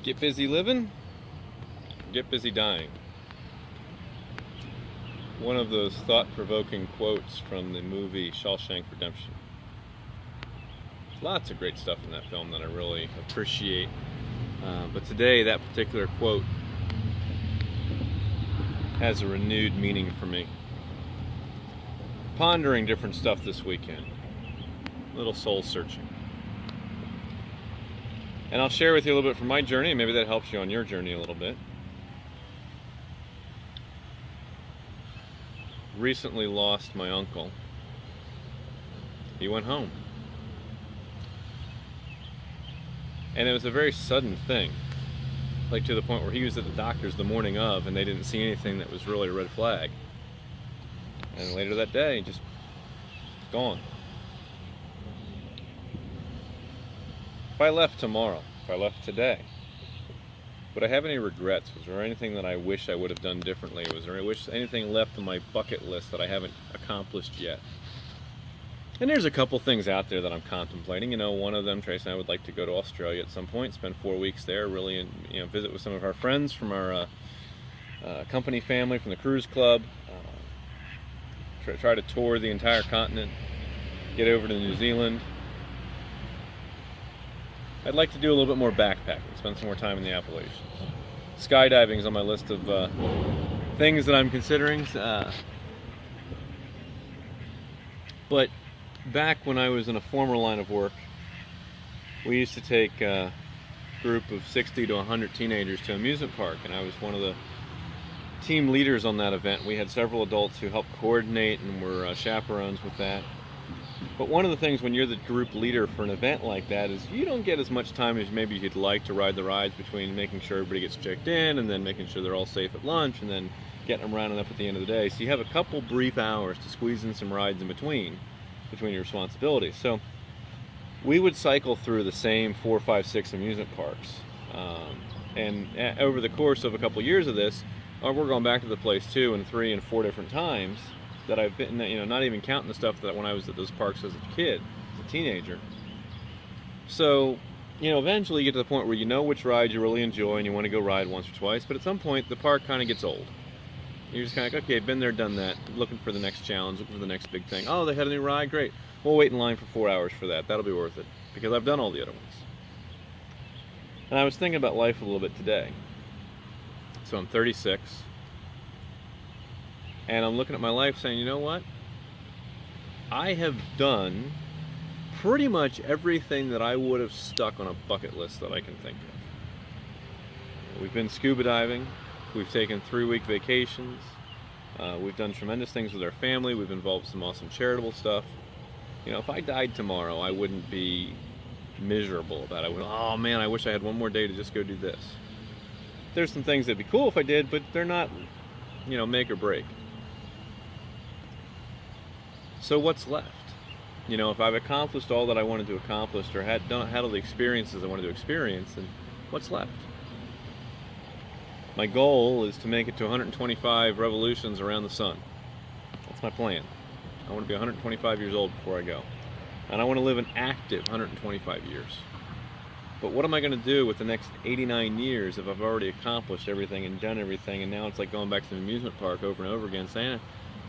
Get busy living, get busy dying. One of those thought-provoking quotes from the movie Shawshank Redemption. Lots of great stuff in that film that I really appreciate. But today, that particular quote has a renewed meaning for me. Pondering different stuff this weekend. A little soul searching. And I'll share with you a little bit from my journey, and maybe that helps you on your journey a little bit. Recently lost my uncle. He went home. And it was a very sudden thing. Like to the point where he was at the doctor's the morning of, and they didn't see anything that was really a red flag. And later that day, just gone. If I left tomorrow, if I left today, would I have any regrets? Was there anything that I wish I would have done differently? Was there anything left on my bucket list that I haven't accomplished yet? And there's a couple things out there that I'm contemplating. You know, one of them, Trace and I would like to go to Australia at some point, spend 4 weeks there, really, visit with some of our friends from our company family, from the cruise club. Try to tour the entire continent, get over to New Zealand. I'd like to do a little bit more backpacking, spend some more time in the Appalachians. Skydiving is on my list of things that I'm considering. But back when I was in a former line of work, we used to take a group of 60 to 100 teenagers to an amusement park, and I was one of the team leaders on that event. We had several adults who helped coordinate and were chaperones with that. But one of the things when you're the group leader for an event like that is you don't get as much time as maybe you'd like to ride the rides, between making sure everybody gets checked in and then making sure they're all safe at lunch and then getting them rounding up at the end of the day. So you have a couple brief hours to squeeze in some rides in between your responsibilities. So we would cycle through the same 4, 5, 6 amusement parks. And over the course of a couple years of this, we're going back to the place 2 and 3 and 4 different times that I've been, not even counting the stuff that when I was at those parks as a kid, as a teenager. So, eventually you get to the point where you know which ride you really enjoy and you want to go ride once or twice, but at some point the park kind of gets old. You're just kind of like, okay, been there, done that, looking for the next challenge, looking for the next big thing. Oh, they had a new ride, great. We'll wait in line for 4 hours for that. That'll be worth it, because I've done all the other ones. And I was thinking about life a little bit today. So I'm 36. And I'm looking at my life saying, you know what? I have done pretty much everything that I would have stuck on a bucket list that I can think of. We've been scuba diving. We've taken 3-week vacations. We've done tremendous things with our family. We've involved some awesome charitable stuff. If I died tomorrow, I wouldn't be miserable about it. Oh man, I wish I had one more day to just go do this. There's some things that'd be cool if I did, but they're not, make or break. So what's left? If I've accomplished all that I wanted to accomplish, or had all the experiences I wanted to experience, then what's left? My goal is to make it to 125 revolutions around the sun. That's my plan. I want to be 125 years old before I go. And I want to live an active 125 years. But what am I going to do with the next 89 years if I've already accomplished everything and done everything, and now it's like going back to the amusement park over and over again, saying,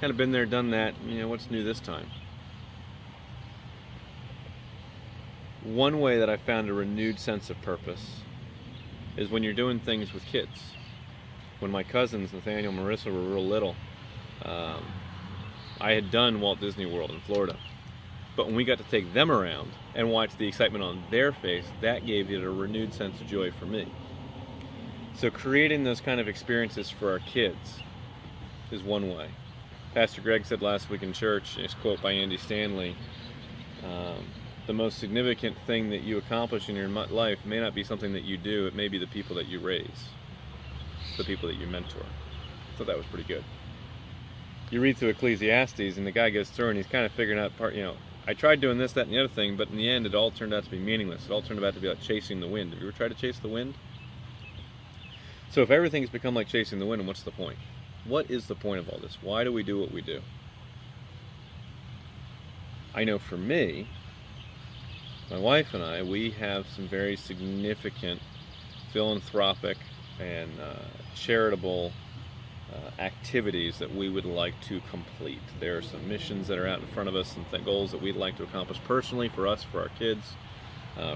kind of been there, done that, what's new this time? One way that I found a renewed sense of purpose is when you're doing things with kids. When my cousins, Nathaniel and Marissa, were real little, I had done Walt Disney World in Florida. But when we got to take them around and watch the excitement on their face, that gave it a renewed sense of joy for me. So creating those kind of experiences for our kids is one way. Pastor Greg said last week in church, this quote by Andy Stanley, the most significant thing that you accomplish in your life may not be something that you do, it may be the people that you raise, the people that you mentor. So that was pretty good. You read through Ecclesiastes and the guy goes through and he's kind of figuring out I tried doing this, that, and the other thing, but in the end it all turned out to be meaningless. It all turned out to be like chasing the wind. Have you ever tried to chase the wind? So if everything's become like chasing the wind, what's the point? What is the point of all this? Why do we do what we do? I know for me, my wife and I, we have some very significant philanthropic and charitable activities that we would like to complete. There are some missions that are out in front of us and goals that we'd like to accomplish personally, for us, for our kids,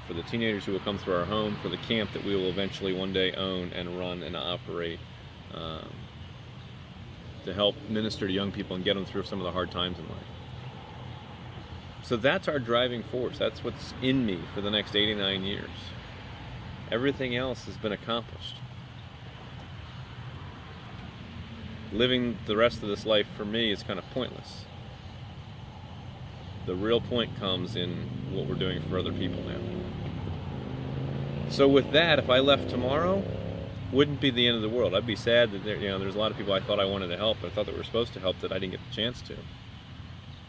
for the teenagers who will come through our home, for the camp that we will eventually one day own and run and operate, to help minister to young people and get them through some of the hard times in life. So that's our driving force. That's what's in me for the next 89 years. Everything else has been accomplished. Living the rest of this life for me is kind of pointless. The real point comes in what we're doing for other people now. So with that, if I left tomorrow, wouldn't be the end of the world. I'd be sad that there's a lot of people I thought I wanted to help, but I thought that were supposed to help that I didn't get the chance to.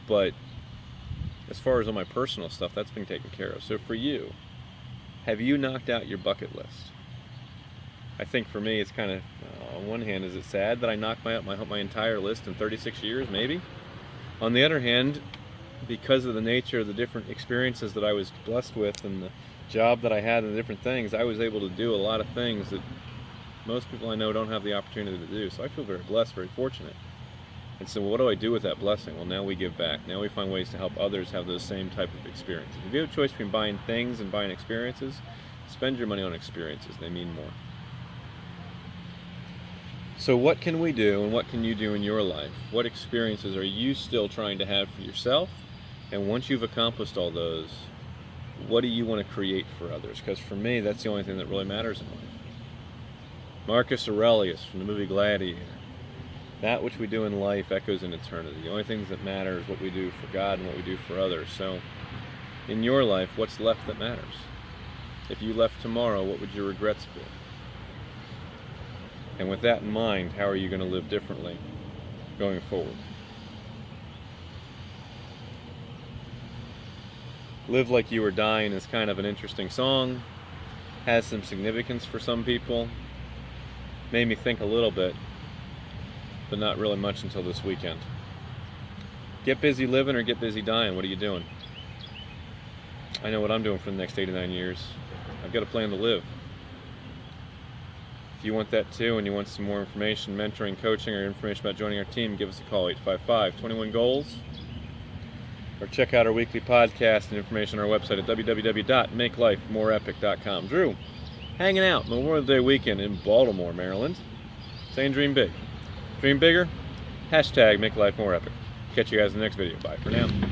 But as far as all my personal stuff, that's been taken care of. So for you, have you knocked out your bucket list? I think for me, it's kind of, on one hand, is it sad that I knocked out my entire list in 36 years? Maybe. On the other hand, because of the nature of the different experiences that I was blessed with and the job that I had and the different things, I was able to do a lot of things that most people I know don't have the opportunity to do. So I feel very blessed, very fortunate. And so what do I do with that blessing? Well, now we give back. Now we find ways to help others have those same type of experiences. If you have a choice between buying things and buying experiences, spend your money on experiences. They mean more. So what can we do, and what can you do in your life? What experiences are you still trying to have for yourself? And once you've accomplished all those, what do you want to create for others? Because for me, that's the only thing that really matters in life. Marcus Aurelius from the movie Gladiator. That which we do in life echoes in eternity. The only things that matter is what we do for God and what we do for others. So in your life, what's left that matters? If you left tomorrow, what would your regrets be? And with that in mind, how are you going to live differently going forward? Live Like You Were Dying is kind of an interesting song. Has some significance for some people. Made me think a little bit, but not really much until this weekend. Get busy living or get busy dying. What are you doing? I know what I'm doing for the next 89 years. I've got a plan to live. If you want that too, and you want some more information, mentoring, coaching, or information about joining our team, give us a call, 855-21-GOALS. Or check out our weekly podcast and information on our website at www.makelifemoreepic.com. Drew, hanging out Memorial Day weekend in Baltimore, Maryland. Saying dream big. Dream bigger. #MakeLifeMoreEpic. Catch you guys in the next video. Bye for now.